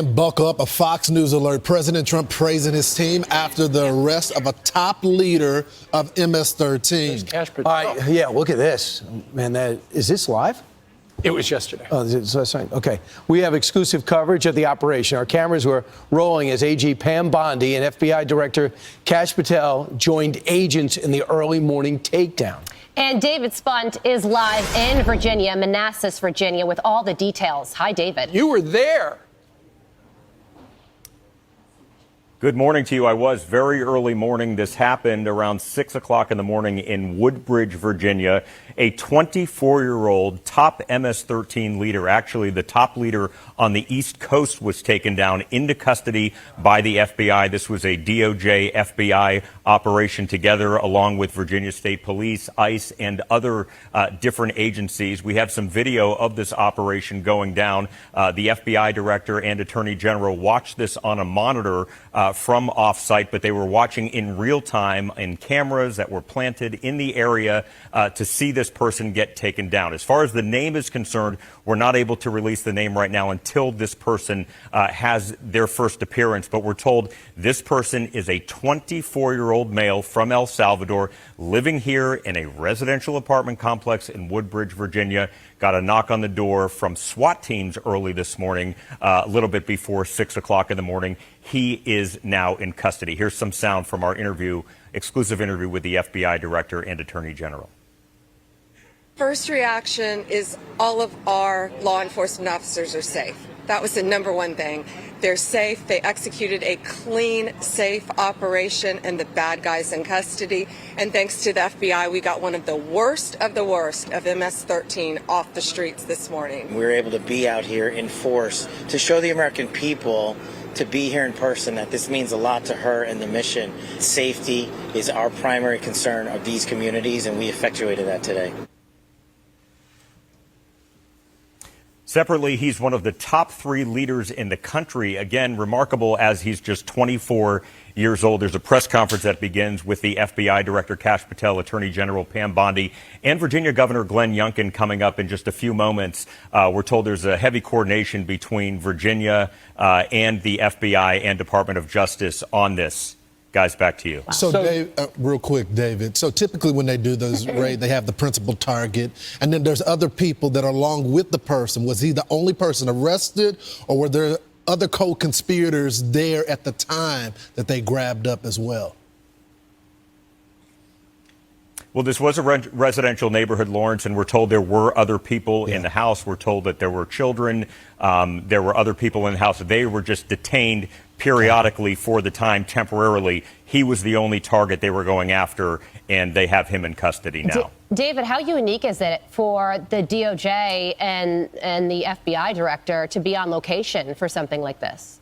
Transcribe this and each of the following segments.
And buckle up, a Fox News alert. President Trump praising his team after the arrest of a top leader of MS-13. Yeah, look at this. Man, is this live? It was yesterday. Oh, that's right. Okay. We have exclusive coverage of the operation. Our cameras were rolling as AG Pam Bondi and FBI Director Kash Patel joined agents in the early morning takedown. And David Spunt is live in Virginia, Manassas, Virginia, with all the details. Hi, David. You were there. Good morning to you. I was very early morning. This happened around 6 o'clock in the morning in Woodbridge, Virginia. A 24-year-old top MS-13 leader, actually the top leader on the East Coast, was taken down into custody by the FBI. This was a DOJ FBI operation together along with Virginia State Police, ICE, and other different agencies. We have some video of this operation going down. The FBI director and attorney general watched this on a monitor from off-site, but they were watching in real time in cameras that were planted in the area to see this person get taken down. As far as the name is concerned, we're not able to release the name right now until this person has their first appearance, but we're told this person is a 24-year-old male from El Salvador living here in a residential apartment complex in Woodbridge, Virginia. Got a knock on the door from SWAT teams early this morning, a little bit before 6 o'clock in the morning. He is now in custody. Here's some sound from our exclusive interview with the FBI director and attorney general. First reaction is all of our law enforcement officers are safe. That was the number one thing. They're safe. They executed a clean, safe operation, and the bad guys in custody. And thanks to the FBI, we got one of the worst of MS-13 off the streets this morning. We were able to be out here in force to show the American people, to be here in person, that this means a lot to her and the mission. Safety is our primary concern of these communities, and we effectuated that today. Separately, he's one of the top 3 leaders in the country. Again, remarkable as he's just 24 years old. There's a press conference that begins with the FBI Director Kash Patel, Attorney General Pam Bondi, and Virginia Governor Glenn Youngkin coming up in just a few moments. We're told there's a heavy coordination between Virginia and the FBI and Department of Justice on this. Guys, back to you. So Dave, real quick, David. So typically when they do those raids, they have the principal target, and then there's other people that are along with the person. Was he the only person arrested, or were there other co-conspirators there at the time that they grabbed up as well? Well, this was a residential neighborhood, Lawrence, and we're told there were other people in the house. We're told that there were children. There were other people in the house. They were just detained periodically for the time temporarily. He was the only target they were going after, and they have him in custody now. David, how unique is it for the DOJ and the FBI director to be on location for something like this?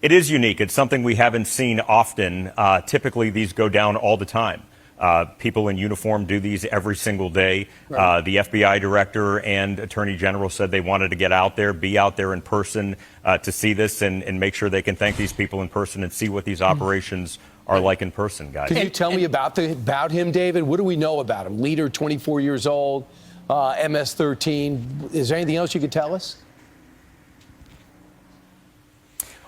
It is unique. It's something we haven't seen often. Typically, these go down all the time. People in uniform do these every single day. Right. The FBI director and attorney general said they wanted to get out there, be out there in person to see this and make sure they can thank these people in person and see what these operations are like in person, guys. Can you tell me about him, David? What do we know about him? Leader, 24 years old, MS-13. Is there anything else you could tell us?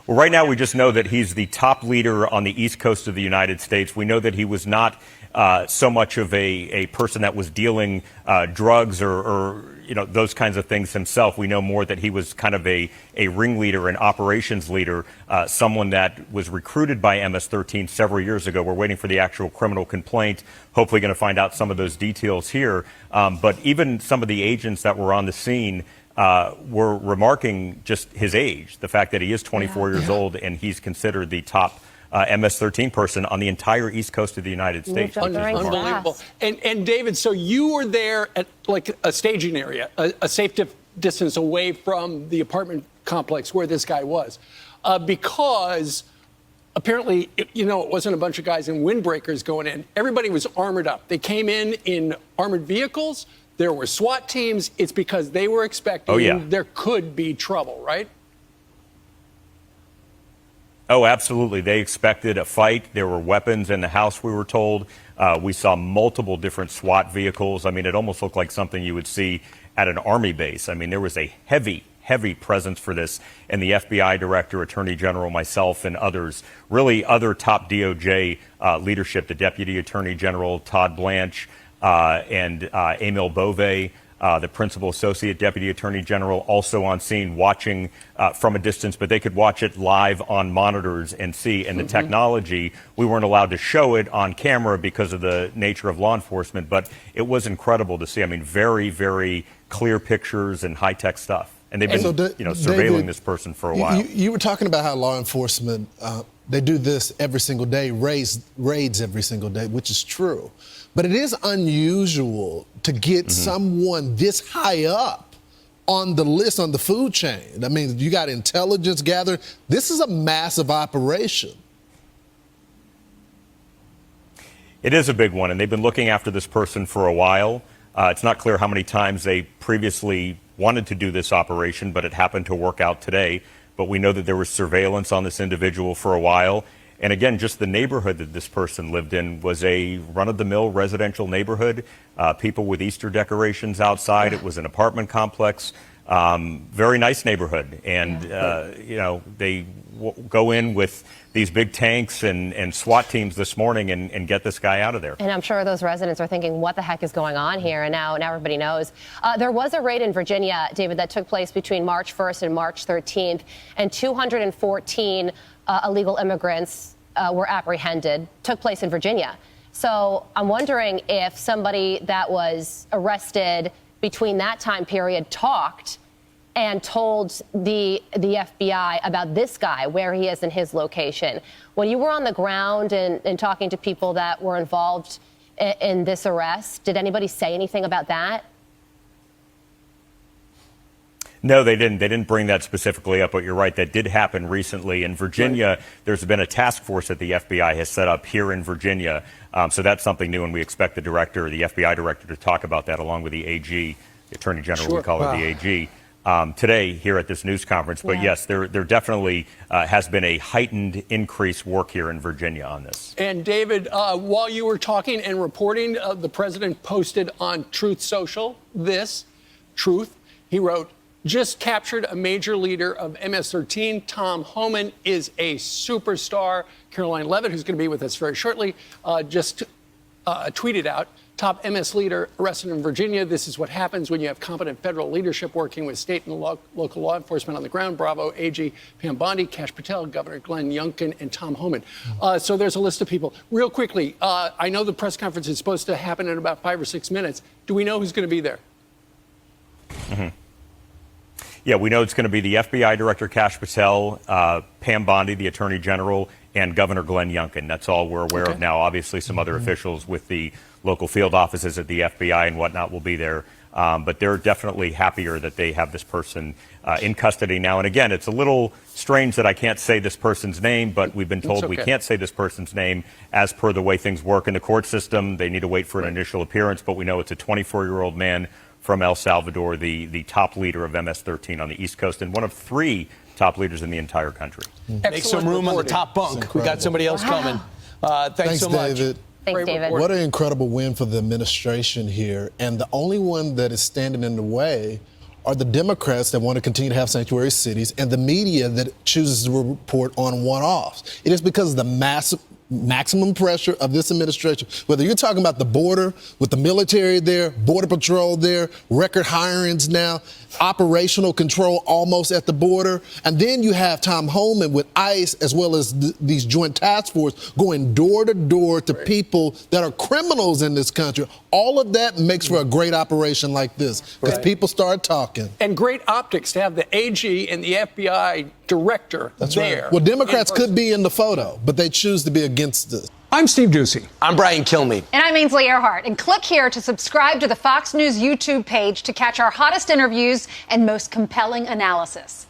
Well, right now we just know that he's the top leader on the East Coast of the United States. We know that he was not so much of a person that was dealing drugs or those kinds of things himself. We know more that he was kind of a ringleader, an operations leader, someone that was recruited by MS-13 several years ago. We're waiting for the actual criminal complaint. Hopefully going to find out some of those details here. But even some of the agents that were on the scene were remarking just his age, the fact that he is 24 years old and he's considered the top MS-13 person on the entire East Coast of the United States. Unbelievable. And David, so you were there at like a staging area, a safe distance away from the apartment complex where this guy was, because apparently, it wasn't a bunch of guys in windbreakers going in. Everybody was armored up. They came in armored vehicles. There were SWAT teams. It's because they were expecting there could be trouble, right? Oh, absolutely. They expected a fight. There were weapons in the house, we were told. We saw multiple different SWAT vehicles. I mean, it almost looked like something you would see at an Army base. I mean, there was a heavy heavy presence for this, and the FBI director, Attorney General, myself, and others, really other top DOJ leadership, the Deputy Attorney General, Todd Blanche, and Emil Bove, the Principal Associate Deputy Attorney General, also on scene watching from a distance, but they could watch it live on monitors and see. And the technology, we weren't allowed to show it on camera because of the nature of law enforcement, but it was incredible to see. I mean, very, very clear pictures and high-tech stuff. And they've been, surveilling David, this person for a while. You were talking about how law enforcement, they do this every single day, raids every single day, which is true. But it is unusual to get someone this high up on the list, on the food chain. I mean, you got intelligence gathered. This is a massive operation. It is a big one, and they've been looking after this person for a while. It's not clear how many times they previously wanted to do this operation, but it happened to work out today. But we know that there was surveillance on this individual for a while. And again, just the neighborhood that this person lived in was a run-of-the-mill residential neighborhood, people with Easter decorations outside. It was an apartment complex, very nice neighborhood. And, they go in with these big tanks and SWAT teams this morning and get this guy out of there. And I'm sure those residents are thinking, what the heck is going on here? And now everybody knows. There was a raid in Virginia, David, that took place between March 1st and March 13th, and 214 illegal immigrants were apprehended, took place in Virginia. So I'm wondering if somebody that was arrested between that time period talked and told the FBI about this guy, where he is in his location. When you were on the ground and talking to people that were involved in this arrest, did anybody say anything about that? No, they didn't. They didn't bring that specifically up, but you're right. That did happen recently. In Virginia, there's been a task force that the FBI has set up here in Virginia. So that's something new, and we expect the FBI director, to talk about that along with the AG, the Attorney General, we call her the AG, today here at this news conference. But yes, there definitely has been a heightened increased work here in Virginia on this. And David, while you were talking and reporting, the president posted on Truth Social truth. He wrote, "Just captured a major leader of MS-13. Tom Homan is a superstar." Caroline Levitt, who's going to be with us very shortly, just tweeted out, "Top MS leader arrested in Virginia. This is what happens when you have competent federal leadership working with state and local law enforcement on the ground. Bravo, AG Pam Bondi, Kash Patel, Governor Glenn Youngkin, and Tom Homan." So there's a list of people. Real quickly, I know the press conference is supposed to happen in about 5 or 6 minutes. Do we know who's going to be there? Yeah, we know it's going to be the FBI Director, Kash Patel, Pam Bondi, the Attorney General, and Governor Glenn Youngkin. That's all we're aware of now. Obviously, some other officials with the local field offices at the FBI and whatnot will be there. But they're definitely happier that they have this person in custody now. And again, it's a little strange that I can't say this person's name, but we've been told we can't say this person's name as per the way things work in the court system. They need to wait for an initial appearance, but we know it's a 24-year-old man from El Salvador, the top leader of MS-13 on the East Coast, and one of 3 top leaders in the entire country. Make some room on the top bunk. We got somebody else coming. Thanks so much. David. Thanks, David. What an incredible win for the administration here. And the only one that is standing in the way are the Democrats that want to continue to have sanctuary cities and the media that chooses to report on one-offs. It is because of the maximum pressure of this administration, whether you're talking about the border with the military there, border patrol there, record hirings now, operational control almost at the border, and then you have Tom Homan with ICE as well as these joint task force going door to door to people that are criminals in this country. All of that makes for a great operation like this because people start talking. And great optics to have the AG and the FBI director there. Right. Well, Democrats could be in the photo, but they choose to be against this. I'm Steve Ducey. I'm Brian Kilmeade. And I'm Ainsley Earhart. And click here to subscribe to the Fox News YouTube page to catch our hottest interviews and most compelling analysis.